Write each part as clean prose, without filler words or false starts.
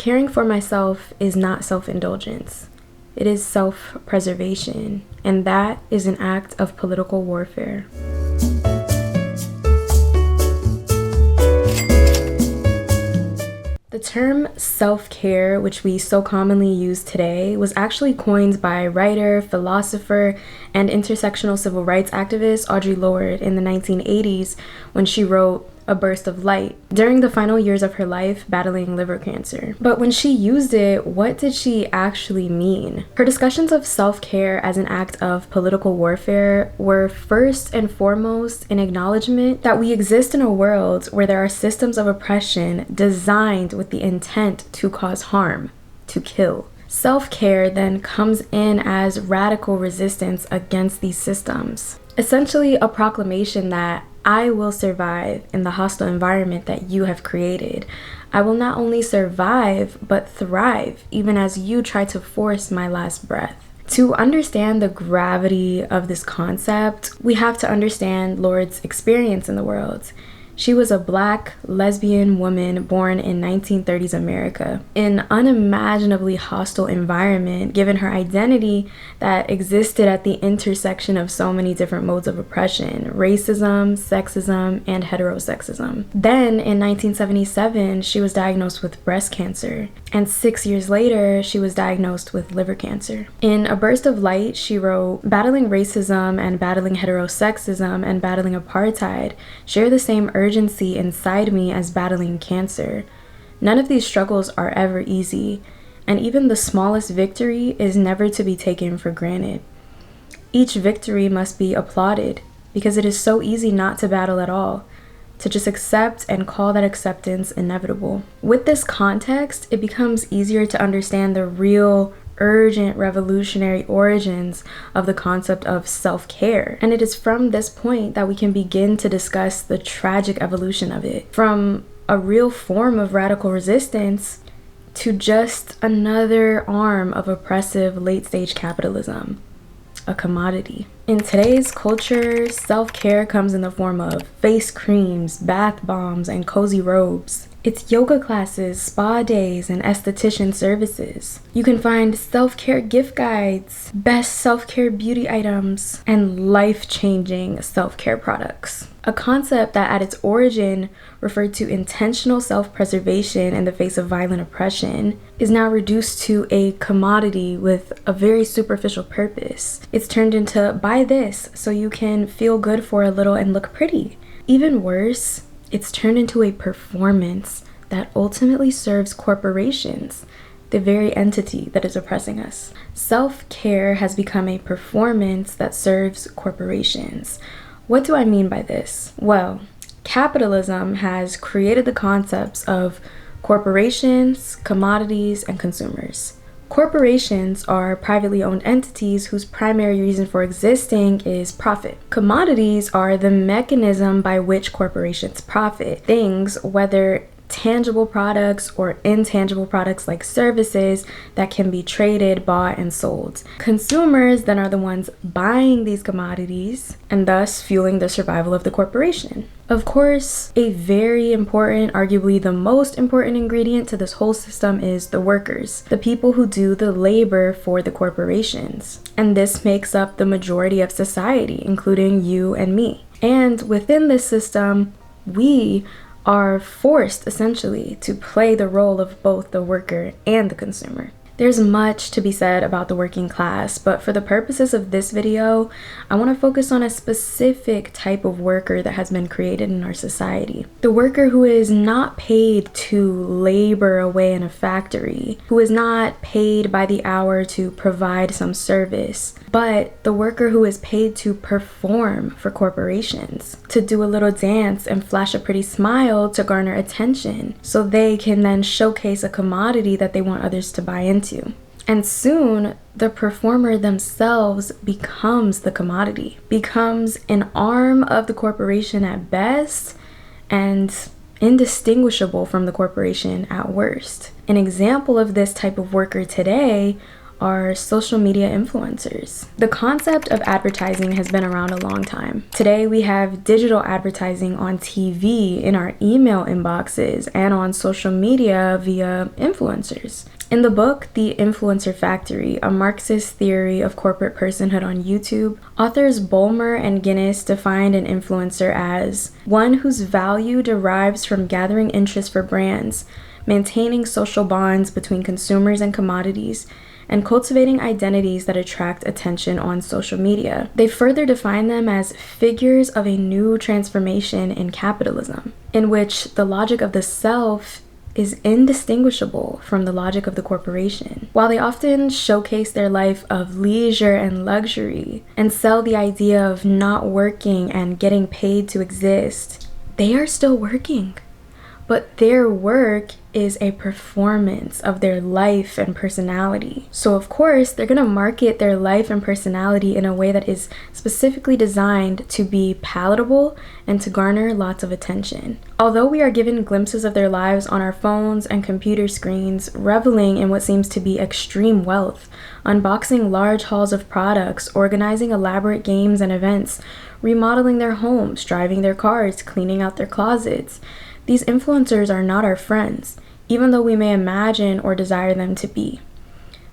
caring for myself is not self-indulgence. It is self-preservation, and that is an act of political warfare. The term self-care, which we so commonly use today, was actually coined by writer, philosopher, and intersectional civil rights activist Audre Lorde in the 1980s when she wrote A Burst of Light during the final years of her life battling liver cancer. But when she used it, what did she actually mean? Her discussions of self-care as an act of political warfare were first and foremost an acknowledgement that we exist in a world where there are systems of oppression designed with the intent to cause harm, to kill. Self-care then comes in as radical resistance against these systems. Essentially a proclamation that I will survive in the hostile environment that you have created. I will not only survive, but thrive, even as you try to force my last breath. To understand the gravity of this concept, we have to understand Lorde's experience in the world. She was a Black lesbian woman born in 1930s America, an unimaginably hostile environment given her identity that existed at the intersection of so many different modes of oppression: racism, sexism, and heterosexism. Then in 1977, she was diagnosed with breast cancer, and 6 years later, she was diagnosed with liver cancer. In A Burst of Light, she wrote, "Battling racism and battling heterosexism and battling apartheid share the same urgency inside me as battling cancer. None of these struggles are ever easy, and even the smallest victory is never to be taken for granted. Each victory must be applauded because it is so easy not to battle at all, to just accept and call that acceptance inevitable." With this context, it becomes easier to understand the real urgent revolutionary origins of the concept of self-care. And it is from this point that we can begin to discuss the tragic evolution of it, from a real form of radical resistance to just another arm of oppressive late-stage capitalism, a commodity. In today's culture, self-care comes in the form of face creams, bath bombs, and cozy robes. It's yoga classes, spa days, and esthetician services. You can find self-care gift guides, best self-care beauty items, and life-changing self-care products. A concept that at its origin referred to intentional self-preservation in the face of violent oppression is now reduced to a commodity with a very superficial purpose. It's turned into buy this so you can feel good for a little and look pretty. Even worse, it's turned into a performance that ultimately serves corporations, the very entity that is oppressing us. Self-care has become a performance that serves corporations. What do I mean by this? Well, capitalism has created the concepts of corporations, commodities, and consumers. Corporations are privately owned entities whose primary reason for existing is profit. Commodities are the mechanism by which corporations profit. Things, whether tangible products or intangible products like services that can be traded, bought, and sold. Consumers then are the ones buying these commodities and thus fueling the survival of the corporation. Of course, a very important, arguably the most important ingredient to this whole system is the workers, the people who do the labor for the corporations. And this makes up the majority of society, including you and me. And within this system, we are forced essentially to play the role of both the worker and the consumer. There's much to be said about the working class, but for the purposes of this video, I want to focus on a specific type of worker that has been created in our society. The worker who is not paid to labor away in a factory, who is not paid by the hour to provide some service, but the worker who is paid to perform for corporations, to do a little dance and flash a pretty smile to garner attention, so they can then showcase a commodity that they want others to buy into. And soon, the performer themselves becomes the commodity, becomes an arm of the corporation at best, and indistinguishable from the corporation at worst. An example of this type of worker today are social media influencers. The concept of advertising has been around a long time. Today we have digital advertising on TV, in our email inboxes, and on social media via influencers. In the book, The Influencer Factory, a Marxist theory of corporate personhood on YouTube, authors Bollmer and Guiness defined an influencer as one whose value derives from gathering interest for brands, maintaining social bonds between consumers and commodities, and cultivating identities that attract attention on social media. They further define them as figures of a new transformation in capitalism, in which the logic of the self is indistinguishable from the logic of the corporation. While they often showcase their life of leisure and luxury and sell the idea of not working and getting paid to exist, they are still working. But their work is a performance of their life and personality. So of course, they're gonna market their life and personality in a way that is specifically designed to be palatable and to garner lots of attention. Although we are given glimpses of their lives on our phones and computer screens, reveling in what seems to be extreme wealth, unboxing large hauls of products, organizing elaborate games and events, remodeling their homes, driving their cars, cleaning out their closets, these influencers are not our friends, even though we may imagine or desire them to be.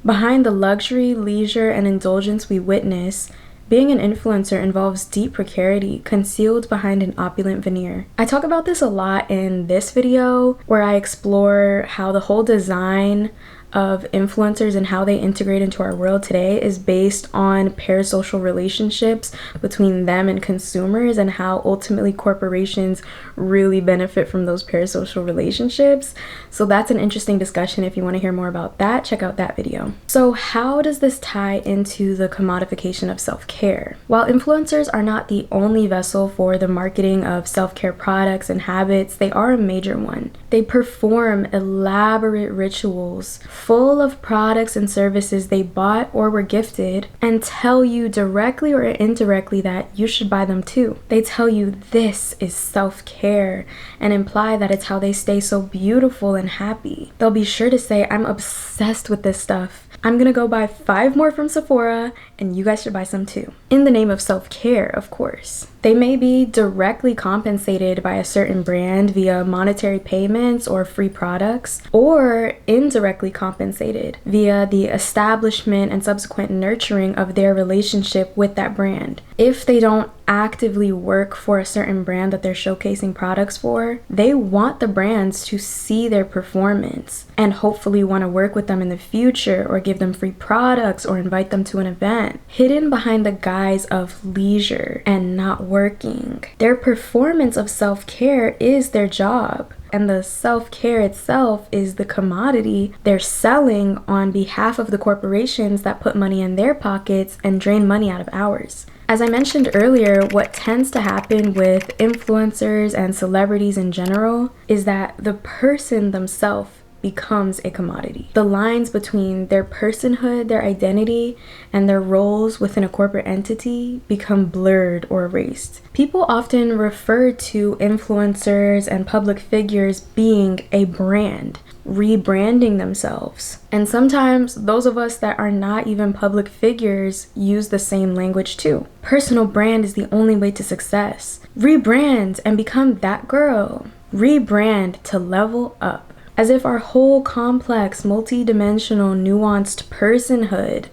Behind the luxury, leisure, and indulgence we witness, being an influencer involves deep precarity concealed behind an opulent veneer. I talk about this a lot in this video, where I explore how the whole design of influencers and how they integrate into our world today is based on parasocial relationships between them and consumers, and how ultimately corporations really benefit from those parasocial relationships. So that's an interesting discussion. If you want to hear more about that, check out that video. So how does this tie into the commodification of self-care? While influencers are not the only vessel for the marketing of self-care products and habits, they are a major one. They perform elaborate rituals full of products and services they bought or were gifted, and tell you directly or indirectly that you should buy them too. They tell you this is self-care and imply that it's how they stay so beautiful and happy. They'll be sure to say, I'm obsessed with this stuff. I'm gonna go buy 5 more from Sephora and you guys should buy some too. In the name of self-care, of course. They may be directly compensated by a certain brand via monetary payments or free products, or indirectly compensated via the establishment and subsequent nurturing of their relationship with that brand. If they don't actively work for a certain brand that they're showcasing products for, they want the brands to see their performance and hopefully want to work with them in the future, or give them free products, or invite them to an event. Hidden behind the guise of leisure and not working, their performance of self-care is their job. And the self-care itself is the commodity they're selling on behalf of the corporations that put money in their pockets and drain money out of ours. As I mentioned earlier, what tends to happen with influencers and celebrities in general is that the person themselves becomes a commodity. The lines between their personhood, their identity, and their roles within a corporate entity become blurred or erased. People often refer to influencers and public figures being a brand, rebranding themselves. And sometimes those of us that are not even public figures use the same language too. Personal brand is the only way to success. Rebrand and become that girl. Rebrand to level up. As if our whole complex, multi-dimensional, nuanced personhood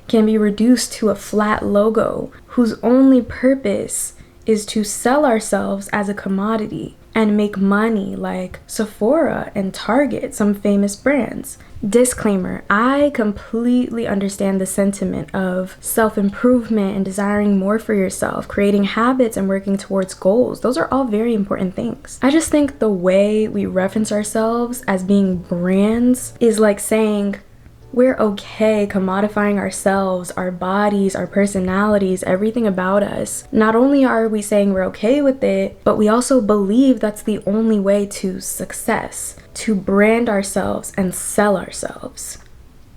can be reduced to a flat logo whose only purpose is to sell ourselves as a commodity and make money like Sephora and Target, some famous brands. Disclaimer, I completely understand the sentiment of self-improvement and desiring more for yourself, creating habits and working towards goals. Those are all very important things. I just think the way we reference ourselves as being brands is like saying, we're okay commodifying ourselves, our bodies, our personalities, everything about us. Not only are we saying we're okay with it, but we also believe that's the only way to success, to brand ourselves and sell ourselves.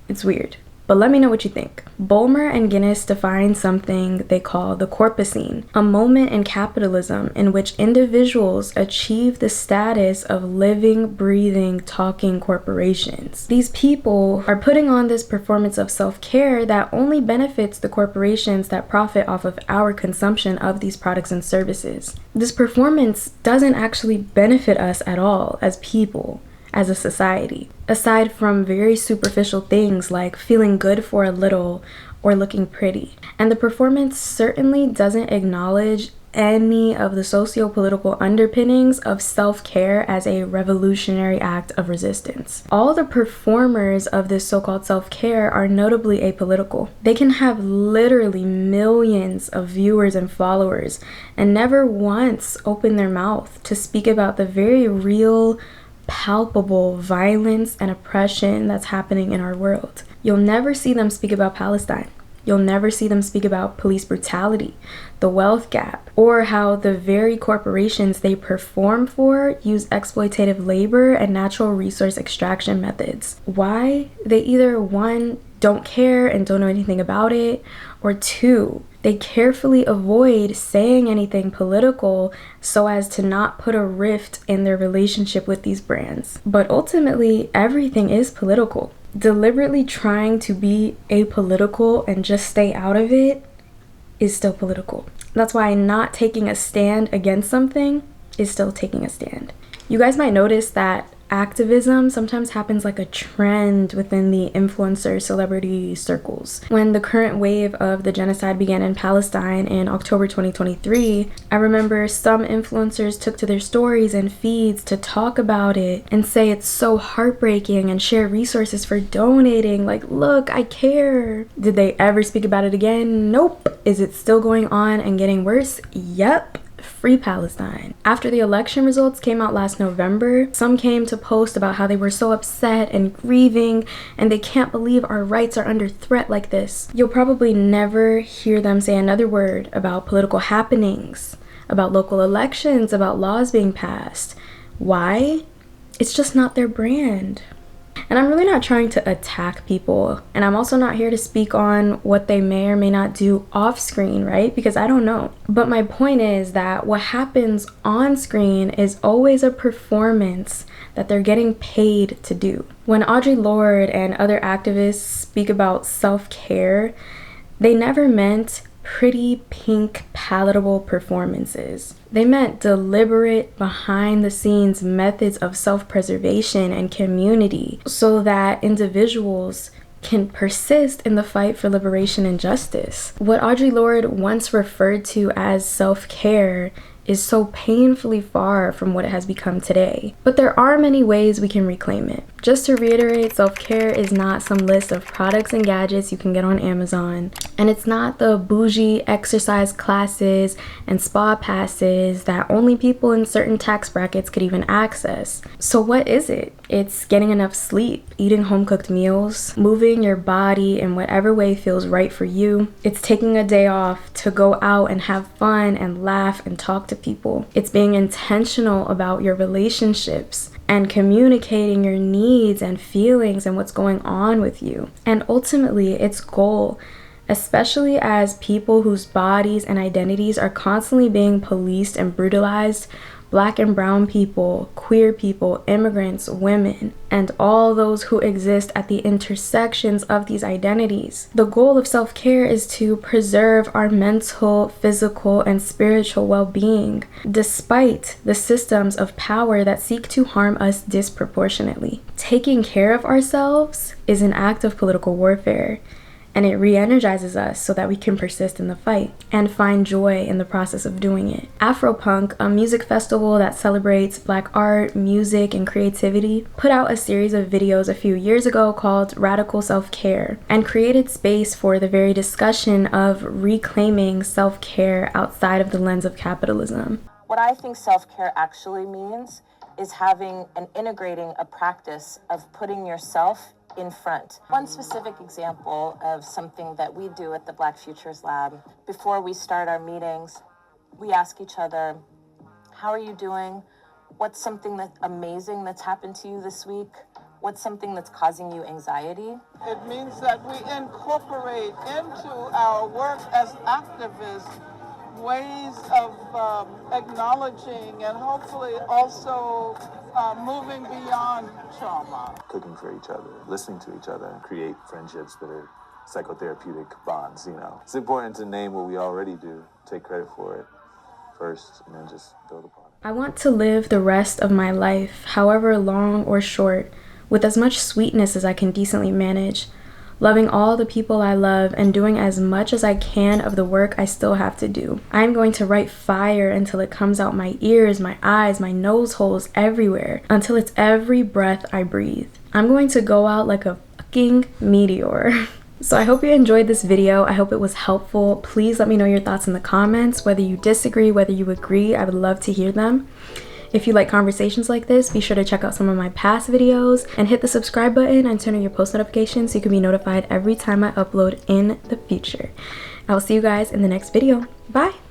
It's weird. But let me know what you think. Bollmer and Guinness define something they call the corpusine, a moment in capitalism in which individuals achieve the status of living, breathing, talking corporations. These people are putting on this performance of self-care that only benefits the corporations that profit off of our consumption of these products and services. This performance doesn't actually benefit us at all as people, as a society, aside from very superficial things like feeling good for a little or looking pretty. And the performance certainly doesn't acknowledge any of the socio-political underpinnings of self-care as a revolutionary act of resistance. All the performers of this so-called self-care are notably apolitical. They can have literally millions of viewers and followers and never once open their mouth to speak about the very real, palpable violence and oppression that's happening in our world. You'll never see them speak about Palestine. You'll never see them speak about police brutality, the wealth gap, or how the very corporations they perform for use exploitative labor and natural resource extraction methods. Why? They either, one, don't care and don't know anything about it, or two, they carefully avoid saying anything political so as to not put a rift in their relationship with these brands. But ultimately, everything is political. Deliberately trying to be apolitical and just stay out of it is still political. That's why not taking a stand against something is still taking a stand. You guys might notice that activism sometimes happens like a trend within the influencer celebrity circles. When the current wave of the genocide began in Palestine in October 2023, I remember some influencers took to their stories and feeds to talk about it and say it's so heartbreaking and share resources for donating, like, look, I care. Did they ever speak about it again? Nope. Is it still going on and getting worse? Yep. Free Palestine. After the election results came out last November, some came to post about how they were so upset and grieving and they can't believe our rights are under threat like this. You'll probably never hear them say another word about political happenings, about local elections, about laws being passed. Why? It's just not their brand. And I'm really not trying to attack people, and I'm also not here to speak on what they may or may not do off screen, right? Because I don't know. But my point is that what happens on screen is always a performance that they're getting paid to do. When Audre Lorde and other activists speak about self-care, they never meant pretty pink palatable performances. They meant deliberate behind the scenes methods of self-preservation and community so that individuals can persist in the fight for liberation and justice. What Audre Lorde once referred to as self-care is so painfully far from what it has become today. But there are many ways we can reclaim it. Just to reiterate, self-care is not some list of products and gadgets you can get on Amazon. And it's not the bougie exercise classes and spa passes that only people in certain tax brackets could even access. So what is it? It's getting enough sleep, eating home-cooked meals, moving your body in whatever way feels right for you. It's taking a day off to go out and have fun and laugh and talk to people. It's being intentional about your relationships and communicating your needs and feelings and what's going on with you. And ultimately, its goal, especially as people whose bodies and identities are constantly being policed and brutalized, Black and brown people, queer people, immigrants, women, and all those who exist at the intersections of these identities. The goal of self-care is to preserve our mental, physical, and spiritual well-being, despite the systems of power that seek to harm us disproportionately. Taking care of ourselves is an act of political warfare, and it re-energizes us so that we can persist in the fight and find joy in the process of doing it. Afropunk, a music festival that celebrates Black art, music, and creativity, put out a series of videos a few years ago called Radical Self-Care and created space for the very discussion of reclaiming self-care outside of the lens of capitalism. What I think self-care actually means is having and integrating a practice of putting yourself in front. One specific example of something that we do at the Black Futures Lab, before we start our meetings, we ask each other, how are you doing? What's something that's amazing that's happened to you this week? What's something that's causing you anxiety? It means that we incorporate into our work as activists ways of acknowledging and hopefully also moving beyond trauma. Cooking for each other, listening to each other, and create friendships that are psychotherapeutic bonds, you know. It's important to name what we already do, take credit for it first, and then just build upon it. I want to live the rest of my life, however long or short, with as much sweetness as I can decently manage, loving all the people I love and doing as much as I can of the work I still have to do. I am going to write fire until it comes out my ears, my eyes, my nose holes, everywhere, until it's every breath I breathe. I'm going to go out like a fucking meteor. So I hope you enjoyed this video. I hope it was helpful. Please let me know your thoughts in the comments, whether you disagree, whether you agree. I would love to hear them. If you like conversations like this, be sure to check out some of my past videos and hit the subscribe button and turn on your post notifications so you can be notified every time I upload in the future. I will see you guys in the next video. Bye!